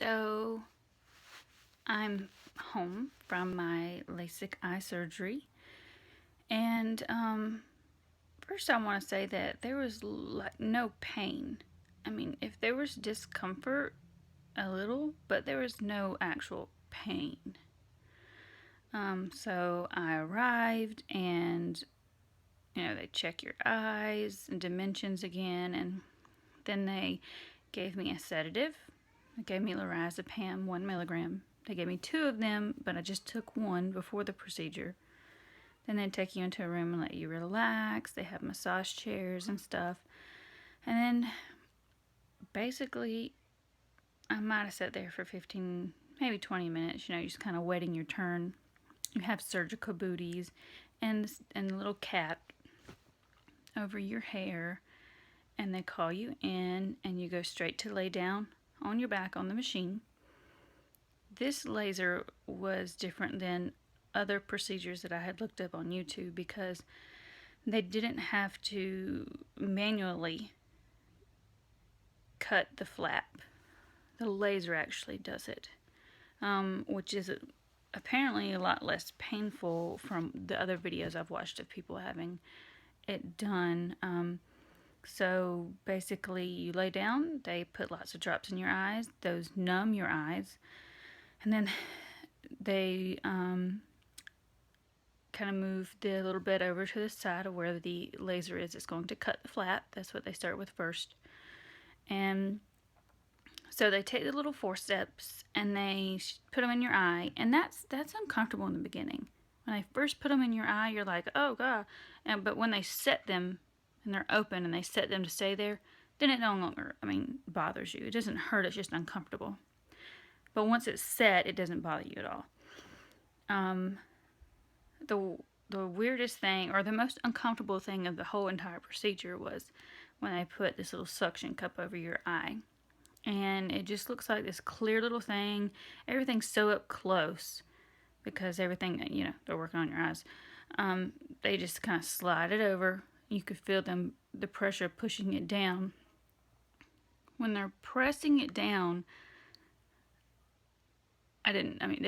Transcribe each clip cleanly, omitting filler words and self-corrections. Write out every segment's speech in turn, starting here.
So I'm home from my LASIK eye surgery, and first I want to say that there was like no pain. I mean, if there was discomfort, a little, but there was no actual pain. So I arrived, and they check your eyes and dimensions again, and then they gave me a sedative. They gave me lorazepam, 1 milligram. They gave me 2 of them, but I just took one before the procedure. Then they take you into a room and let you relax. They have massage chairs and stuff. And then basically, I might have sat there for 15, maybe 20 minutes, just kind of waiting your turn. You have surgical booties and a little cap over your hair. And they call you in, and you go straight to lay down on your back on the machine. This laser was different than other procedures that I had looked up on YouTube because they didn't have to manually cut the flap. The laser actually does it, which is apparently a lot less painful from the other videos I've watched of people having it done. So basically, you lay down, they put lots of drops in your eyes, those numb your eyes, and then they kind of move the little bit over to the side of where the laser is. It's going to cut the flap. That's what they start with first. And so they take the little forceps and they put them in your eye, and that's uncomfortable in the beginning. When they first put them in your eye, you're like, oh God. But when they set them, and they're open and they set them to stay there, then it no longer, bothers you. It doesn't hurt, it's just uncomfortable. But once it's set, it doesn't bother you at all. The weirdest thing, or the most uncomfortable thing of the whole entire procedure was when they put this little suction cup over your eye. And it just looks like this clear little thing. Everything's so up close because everything, they're working on your eyes. They just kind of slide it over. You could feel the pressure pushing it down. When they're pressing it down, they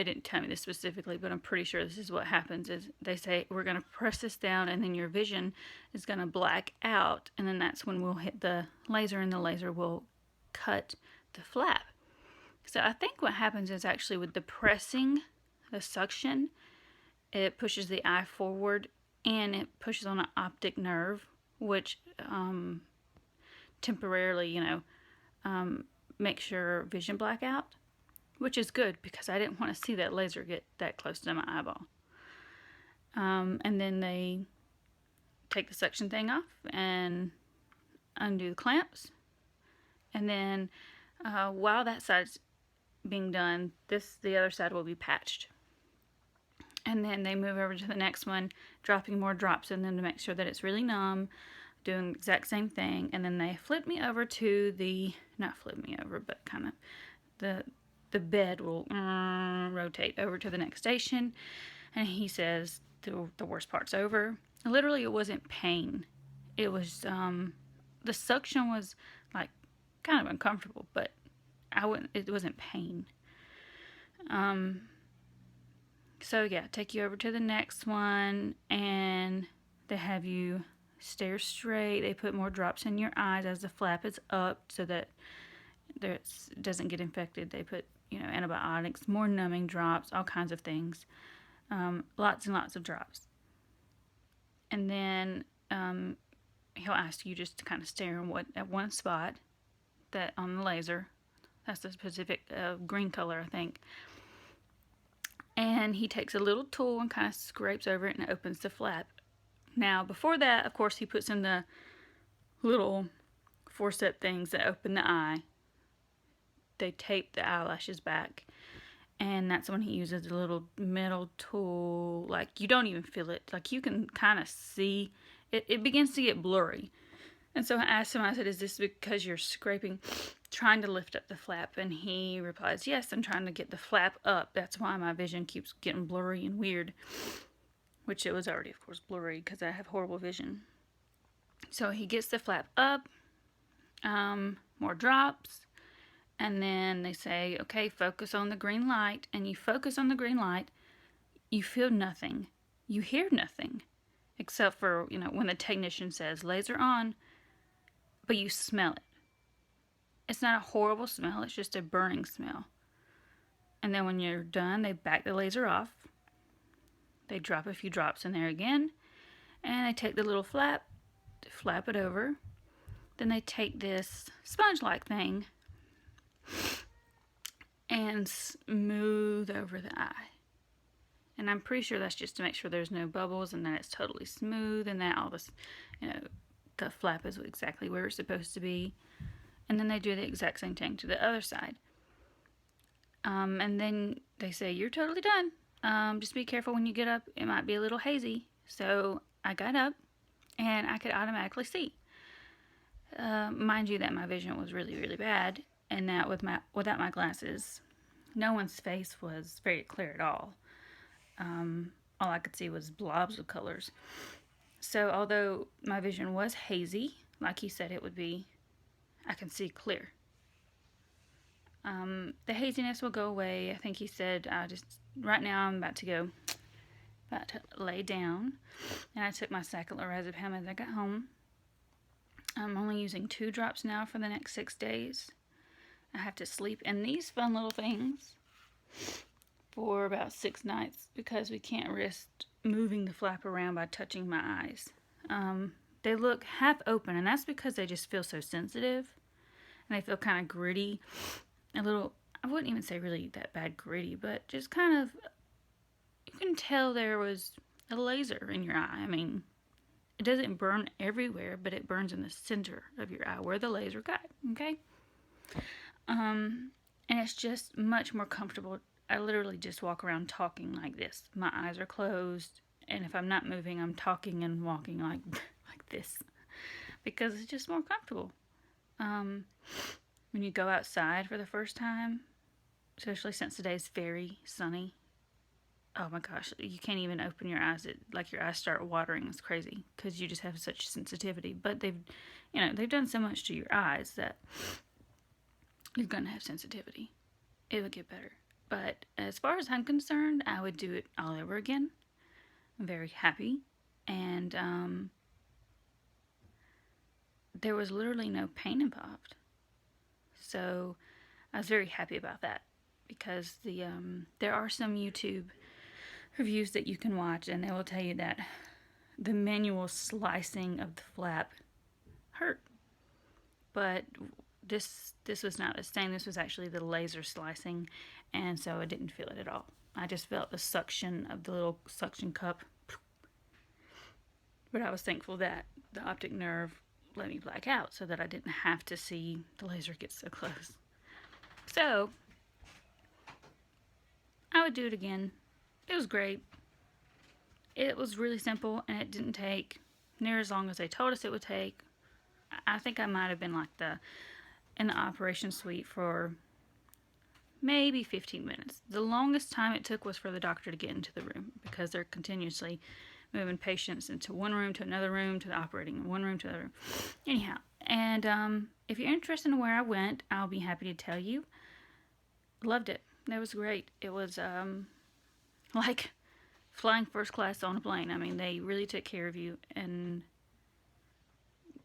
didn't tell me this specifically, but I'm pretty sure this is what happens is they say, we're going to press this down and then your vision is going to black out. And then that's when we'll hit the laser and the laser will cut the flap. So I think what happens is actually with the pressing, the suction, it pushes the eye forward and it pushes on an optic nerve, which temporarily, makes your vision black out, which is good because I didn't want to see that laser get that close to my eyeball. And then they take the suction thing off and undo the clamps. And then while that side's being done, the other side will be patched. And then they move over to the next one, dropping more drops in them to make sure that it's really numb, doing the exact same thing. And then they flip me over to not flip me over, but kind of the bed will rotate over to the next station. And he says the worst part's over. Literally, it wasn't pain. It was, the suction was like kind of uncomfortable, but it wasn't pain. So yeah, take you over to the next one, and they have you stare straight. They put more drops in your eyes as the flap is up so that it doesn't get infected. They put, antibiotics, more numbing drops, all kinds of things. Lots and lots of drops. And then he'll ask you just to kind of stare at one spot that on the laser. That's the specific green color, I think. And he takes a little tool and kind of scrapes over it and opens the flap. Now, before that, of course, he puts in the little forceps things that open the eye. They tape the eyelashes back. And that's when he uses a little metal tool. Like, you don't even feel it. Like, you can kind of see. It begins to get blurry. And so I asked him, I said, is this because you're scraping, trying to lift up the flap? And he replies, yes, I'm trying to get the flap up. That's why my vision keeps getting blurry and weird. Which it was already, of course, blurry because I have horrible vision. So he gets the flap up, more drops, And then they say, okay, focus on the green light. And you focus on the green light, you feel nothing. You hear nothing. Except for, when the technician says laser on, but you smell it. It's not a horrible smell, it's just a burning smell. And then when you're done, they back the laser off. They drop a few drops in there again. And they take the little flap it over. Then they take this sponge-like thing and smooth over the eye. And I'm pretty sure that's just to make sure there's no bubbles and that it's totally smooth and that all this, the flap is exactly where it's supposed to be. And then they do the exact same thing to the other side. And then they say, you're totally done. Just be careful when you get up. It might be a little hazy. So I got up and I could automatically see. Mind you that my vision was really, really bad. And that without my glasses, no one's face was very clear at all. All I could see was blobs of colors. So although my vision was hazy, like he said it would be, I can see clear. The haziness will go away. I think he said, right now I'm about to lay down. And I took my second lorazepam as I got home. I'm only using 2 drops now for the next 6 days. I have to sleep in these fun little things for about 6 nights because we can't risk moving the flap around by touching my eyes. They look half open, and that's because they just feel so sensitive. And they feel kind of gritty. A little, I wouldn't even say really that bad gritty, but just kind of, you can tell there was a laser in your eye. I mean, it doesn't burn everywhere, but it burns in the center of your eye where the laser got, okay? And it's just much more comfortable. I literally just walk around talking like this. My eyes are closed, and if I'm not moving, I'm talking and walking like this because it's just more comfortable. When you go outside for the first time, especially since today's very sunny, oh my gosh, you can't even open your eyes. Your eyes start watering. It's crazy because you just have such sensitivity. But they've done so much to your eyes that you're gonna have sensitivity. It would get better. But as far as I'm concerned, I would do it all over again. I'm very happy. And there was literally no pain involved. So I was very happy about that because there are some YouTube reviews that you can watch and they will tell you that the manual slicing of the flap hurt. But this was not the same. This was actually the laser slicing, and so I didn't feel it at all. I just felt the suction of the little suction cup. But I was thankful that the optic nerve let me black out so that I didn't have to see the laser get so close. So I would do it again. It was great. It was really simple and it didn't take near as long as they told us it would take. I think I might have been in the operation suite for maybe 15 minutes. The longest time it took was for the doctor to get into the room because they're continuously moving patients into one room to another room to the operating room, one room to the other room. Anyhow, and if you're interested in where I went, I'll be happy to tell you. Loved it. That was great. It was like flying first class on a plane. I mean, they really took care of you and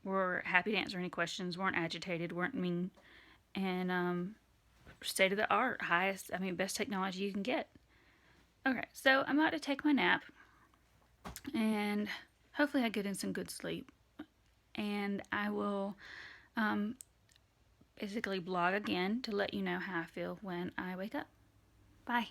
were happy to answer any questions, weren't agitated, weren't mean, and state of the art, best technology you can get. Okay, so I'm about to take my nap. And hopefully I get in some good sleep. And I will basically blog again to let you know how I feel when I wake up. Bye.